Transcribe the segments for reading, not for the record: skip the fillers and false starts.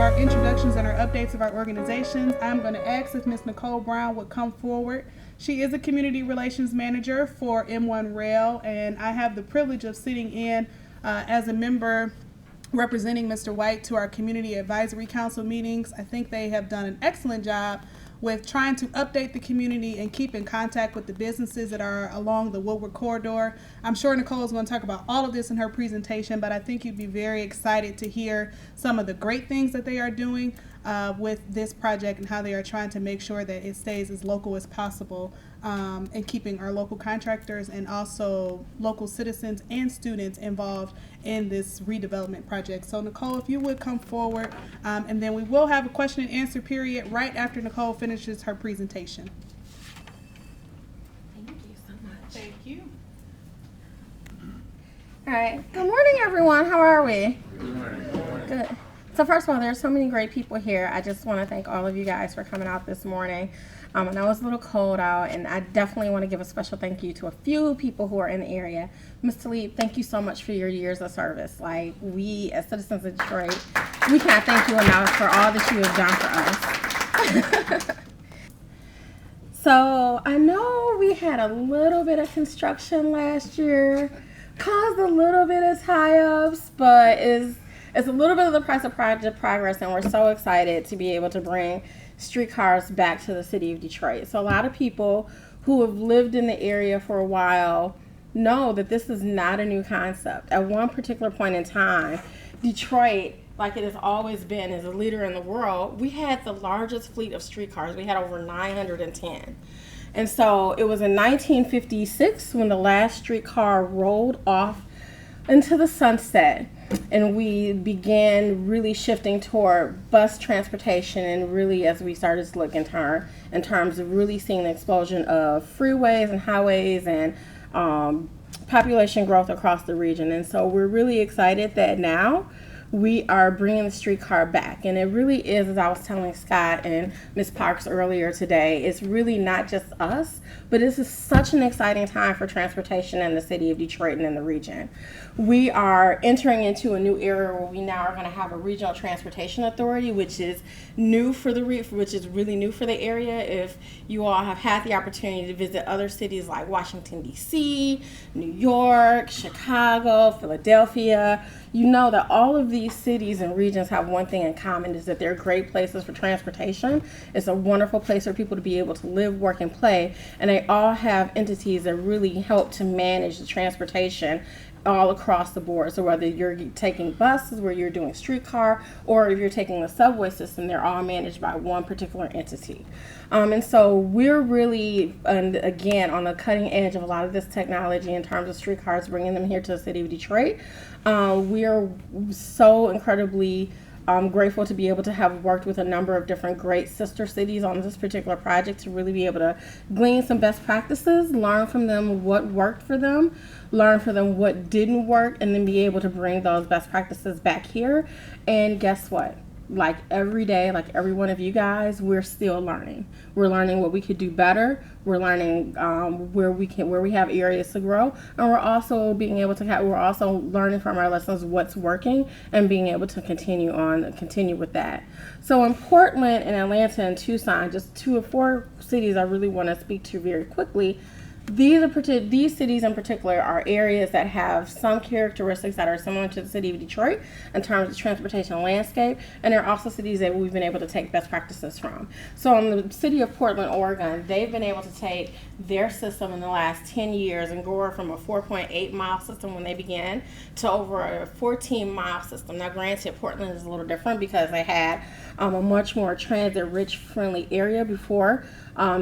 our introductions and our updates of our organizations, I'm going to ask if Ms. Nicole Brown would come forward. She is a community relations manager for M-1 Rail, and I have the privilege of sitting in as a member representing Mr. White to our community advisory council meetings. I think they have done an excellent job with trying to update the community and keep in contact with the businesses that are along the Woodward corridor. I'm sure Nicole is going to talk about all of this in her presentation, but I think you'd be very excited to hear some of the great things that they are doing with this project and how they are trying to make sure that it stays as local as possible, and keeping our local contractors and also local citizens and students involved in this redevelopment project. So Nicole, if you would come forward, and then we will have a question and answer period right after Nicole finishes her presentation. Thank you so much. Thank you. All right. Good morning, everyone. How are we? Good morning. Good. So first of all, there's so many great people here. I just want to thank all of you guys for coming out this morning. I know it's a little cold out, and I definitely want to give a special thank you to a few people who are in the area. Ms. Talib, thank you so much for your years of service. Like, we as citizens of Detroit, we can't thank you enough for all that you have done for us. So I know we had a little bit of construction last year, caused a little bit of tie-ups, but it's a little bit of the price of project progress, and we're so excited to be able to bring streetcars back to the city of Detroit. So a lot of people who have lived in the area for a while know that this is not a new concept. At one particular point in time, Detroit, like it has always been as a leader in the world, we had the largest fleet of streetcars. We had over 910. And so it was in 1956 when the last streetcar rolled off into the sunset, and we began really shifting toward bus transportation, and really as we started to look in terms of really seeing the explosion of freeways and highways and population growth across the region. And so we're really excited that now we are bringing the streetcar back. And it really is, as I was telling Scott and Ms. Parks earlier today, it's really not just us, but this is such an exciting time for transportation in the city of Detroit and in the region. We are entering into a new era where we now are going to have a regional transportation authority, which is new for which is really new for the area. If you all have had the opportunity to visit other cities like Washington, D.C., New York, Chicago, Philadelphia, you know that all of these cities and regions have one thing in common, is that they're great places for transportation. It's a wonderful place for people to be able to live, work, and play, and they all have entities that really help to manage the transportation all across the board. So whether you're taking buses, where you're doing streetcar, or if you're taking the subway system, they're all managed by one particular entity. And so we're really, and again, on the cutting edge of a lot of this technology in terms of streetcars, bringing them here to the city of Detroit. We are so incredibly grateful to be able to have worked with a number of different great sister cities on this particular project to really be able to glean some best practices, learn from them what worked for them, learn from them what didn't work, and then be able to bring those best practices back here. And guess what? Like every day, like every one of you guys, we're still learning. We're learning what we could do better. We're learning where we have areas to grow, and we're also we're also learning from our lessons what's working and being able to continue with that. So in Portland and Atlanta and Tucson, just 2 or 4 cities I really want to speak to very quickly. These cities in particular are areas that have some characteristics that are similar to the city of Detroit in terms of transportation landscape, and they're also cities that we've been able to take best practices from. So in the city of Portland, Oregon, they've been able to take their system in the last 10 years and grow from a 4.8 mile system when they began to over a 14 mile system. Now granted, Portland is a little different because they had a much more transit-rich friendly area before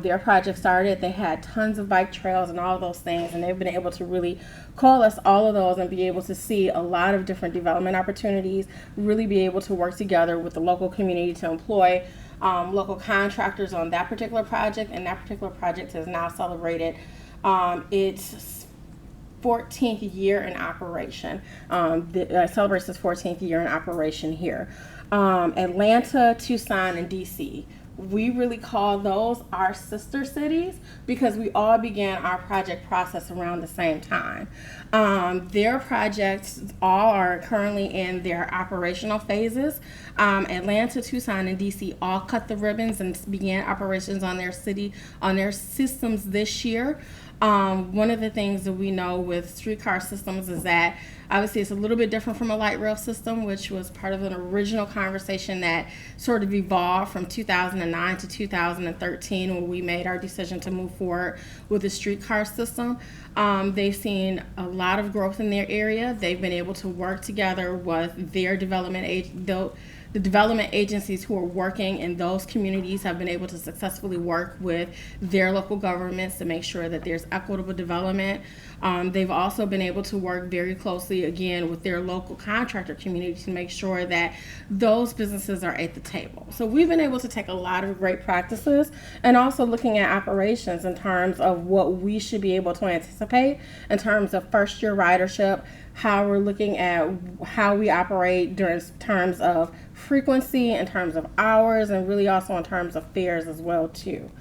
their project started. They had tons of bike trails and all of those things, and they've been able to really coalesce all of those and be able to see a lot of different development opportunities, really be able to work together with the local community to employ local contractors on that particular project. And that particular project has now celebrated its 14th year in operation. Celebrates its 14th year in operation here. Atlanta, Tucson, and DC We really call those our sister cities because we all began our project process around the same time. Their projects all are currently in their operational phases. Atlanta, Tucson, and DC all cut the ribbons and began operations on their systems this year. One of the things that we know with streetcar systems is that obviously it's a little bit different from a light rail system, which was part of an original conversation that sort of evolved from 2009 to 2013 when we made our decision to move forward with the streetcar system. They've seen a lot of growth in their area. They've been able to work together with their the development agencies who are working in those communities have been able to successfully work with their local governments to make sure that there's equitable development. They've also been able to work very closely, again, with their local contractor community to make sure that those businesses are at the table. So we've been able to take a lot of great practices and also looking at operations in terms of what we should be able to anticipate in terms of first year ridership, how we're looking at how we operate during terms of frequency, in terms of hours, and really also in terms of fares as well too.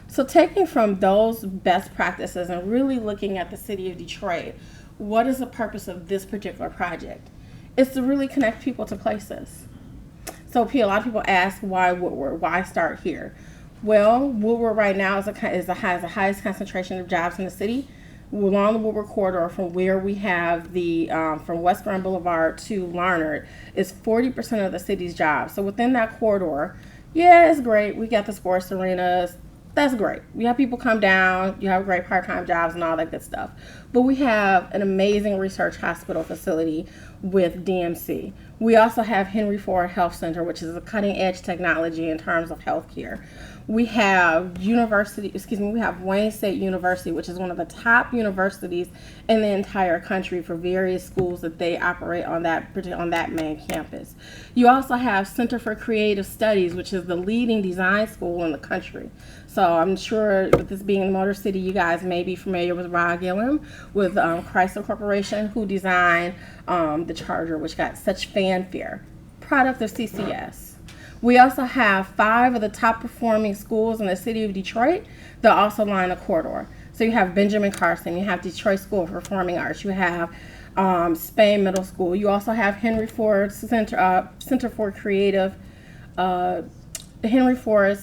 So taking from those best practices and really looking at the city of Detroit, what is the purpose of this particular project? It's to really connect people to places. So a lot of people ask why Woodward, why start here? Well, Woodward right now has the highest concentration of jobs in the city. Along the Woodward corridor, from where we have the from West Grand Boulevard to Larned, is 40% of the city's jobs. So within that corridor, yeah, it's great. We got the sports arenas. That's great. We have people come down. You have great part-time jobs and all that good stuff. But we have an amazing research hospital facility with DMC. We also have Henry Ford Health Center, which is a cutting-edge technology in terms of healthcare. We have we have Wayne State University, which is one of the top universities in the entire country for various schools that they operate on that main campus. You also have Center for Creative Studies, which is the leading design school in the country. So I'm sure with this being in Motor City, you guys may be familiar with Rod Gillum with Chrysler Corporation, who designed the Charger, which got such fanfare. Product of CCS. We also have 5 of the top performing schools in the city of Detroit that also line the corridor. So you have Benjamin Carson, you have Detroit School of Performing Arts, you have Spain Middle School. You also have Henry Ford Center for Creative, the Henry Ford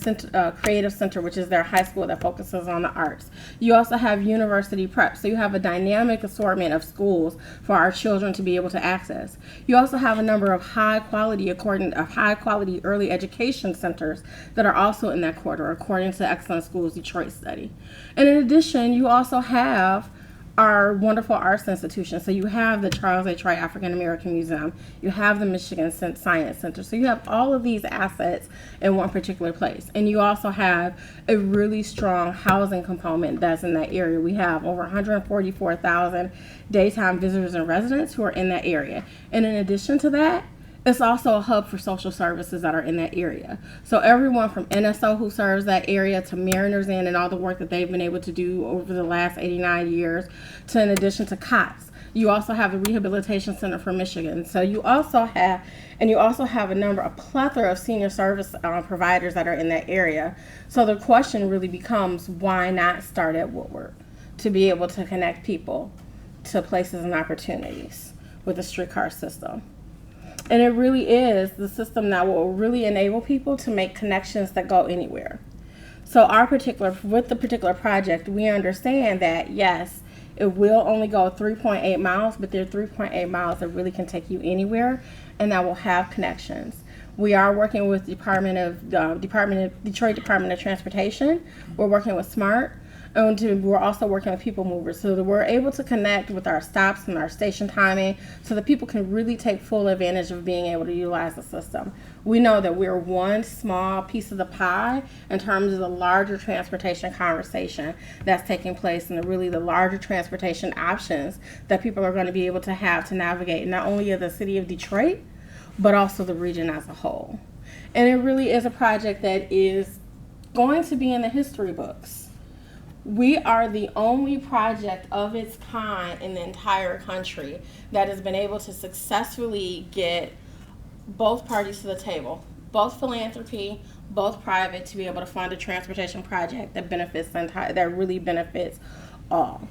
Creative Center, which is their high school that focuses on the arts. You also have University Prep, so you have a dynamic assortment of schools for our children to be able to access. You also have a number of high quality early education centers that are also in that corridor, according to Excellent Schools Detroit study. And in addition, you also have our wonderful arts institutions. So you have the Charles H. Wright African American Museum, you have the Michigan Science Center. So you have all of these assets in one particular place. And you also have a really strong housing component that's in that area. We have over 144,000 daytime visitors and residents who are in that area. And in addition to that, it's also a hub for social services that are in that area. So everyone from NSO who serves that area to Mariners Inn and all the work that they've been able to do over the last 89 years, to in addition to COTS. You also have the Rehabilitation Center for Michigan. So you also have a plethora of senior service providers that are in that area. So the question really becomes, why not start at Woodward to be able to connect people to places and opportunities with the streetcar system? And it really is the system that will really enable people to make connections that go anywhere. So with the particular project, we understand that, yes, it will only go 3.8 miles, but there are 3.8 miles that really can take you anywhere and that will have connections. We are working with Detroit Department of Transportation. We're working with SMART. And we're also working with people movers so that we're able to connect with our stops and our station timing so that people can really take full advantage of being able to utilize the system. We know that we're one small piece of the pie in terms of the larger transportation conversation that's taking place and the larger transportation options that people are going to be able to have to navigate not only the city of Detroit, but also the region as a whole. And it really is a project that is going to be in the history books. We are the only project of its kind in the entire country that has been able to successfully get both parties to the table, both philanthropy, both private, to be able to fund a transportation project that benefits that really benefits all.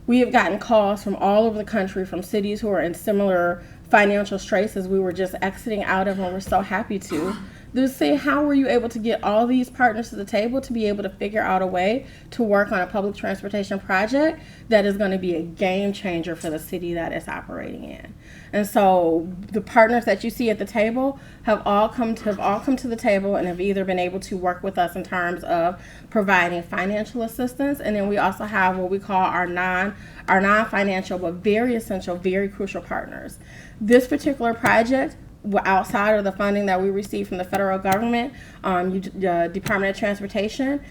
We have gotten calls from all over the country from cities who are in similar financial straits as we were just exiting out of, and we're so happy to. They'll say, how were you able to get all these partners to the table to be able to figure out a way to work on a public transportation project that is going to be a game changer for the city that it's operating in? And so the partners that you see at the table have all come to the table and have either been able to work with us in terms of providing financial assistance, and then we also have what we call our non-financial but very essential, very crucial partners. This particular project, outside of the funding that we receive from the federal government, Department of Transportation,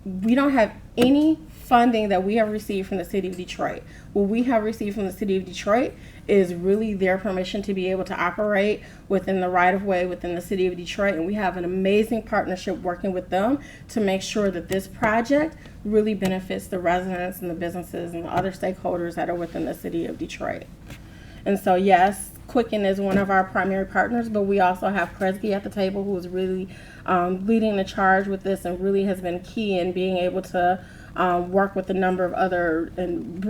we don't have any funding that we have received from the city of Detroit. What we have received from the city of Detroit is really their permission to be able to operate within the right-of-way within the city of Detroit, and we have an amazing partnership working with them to make sure that this project really benefits the residents and the businesses and the other stakeholders that are within the city of Detroit. And so, yes, Quicken is one of our primary partners, but we also have Kresge at the table, who is really leading the charge with this and really has been key in being able to work with a number of other, and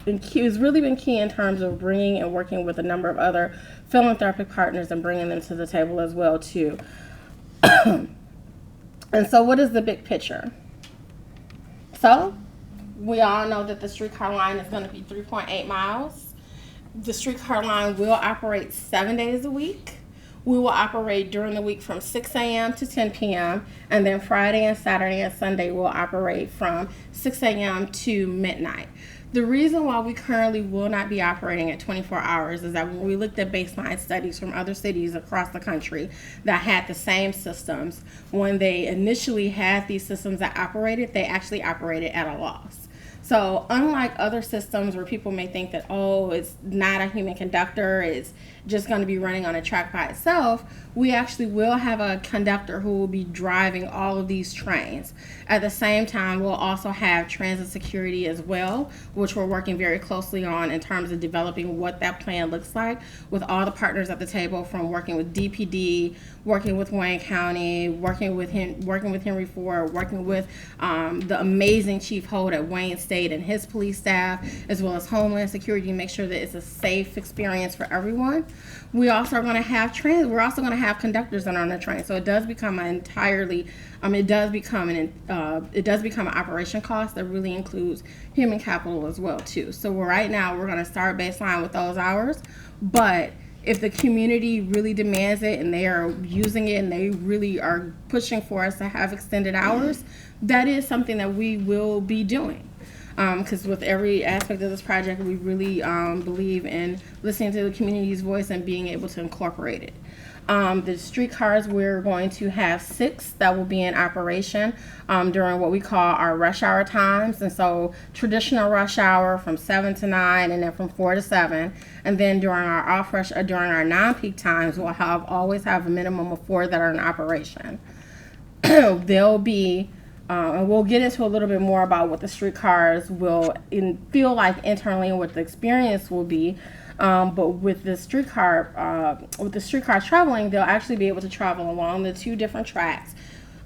has really been key in terms of bringing and working with a number of other philanthropic partners and bringing them to the table as well, too. And so what is the big picture? So we all know that the streetcar line is going to be 3.8 miles. The streetcar line will operate 7 days a week. We will operate during the week from 6 a.m. to 10 p.m. And then Friday and Saturday and Sunday will operate from 6 a.m. to midnight. The reason why we currently will not be operating at 24 hours is that when we looked at baseline studies from other cities across the country that had the same systems, when they initially had these systems that operated, they actually operated at a loss. So unlike other systems where people may think that, oh, it's not a human conductor, it's just going to be running on a track by itself, we actually will have a conductor who will be driving all of these trains. At the same time, we'll also have transit security as well, which we're working very closely on in terms of developing what that plan looks like with all the partners at the table, from working with DPD, working with Wayne County, working with Henry Ford, working with the amazing Chief Holt at Wayne State and his police staff, as well as Homeland Security, to make sure that it's a safe experience for everyone. We also are going to have we're also going to have conductors on the train, so it does become an operation cost that really includes human capital as well too. So right now we're going to start baseline with those hours, but if the community really demands it and they are using it and they really are pushing for us to have extended hours, that is something that we will be doing. Because with every aspect of this project, we really believe in listening to the community's voice and being able to incorporate it. The streetcars, we're going to have 6 that will be in operation during what we call our rush hour times. And so traditional rush hour from 7 to 9, and then from 4 to 7. And then during our non-peak times, we'll always have a minimum of 4 that are in operation. There'll be and we'll get into a little bit more about what the streetcars will feel like internally and what the experience will be. But with the streetcar traveling, they'll actually be able to travel along the 2 different tracks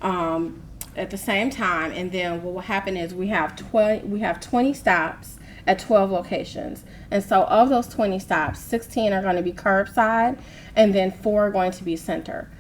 at the same time. And then what will happen is we have 20 stops at 12 locations. And so of those 20 stops, 16 are going to be curbside, and then 4 are going to be center.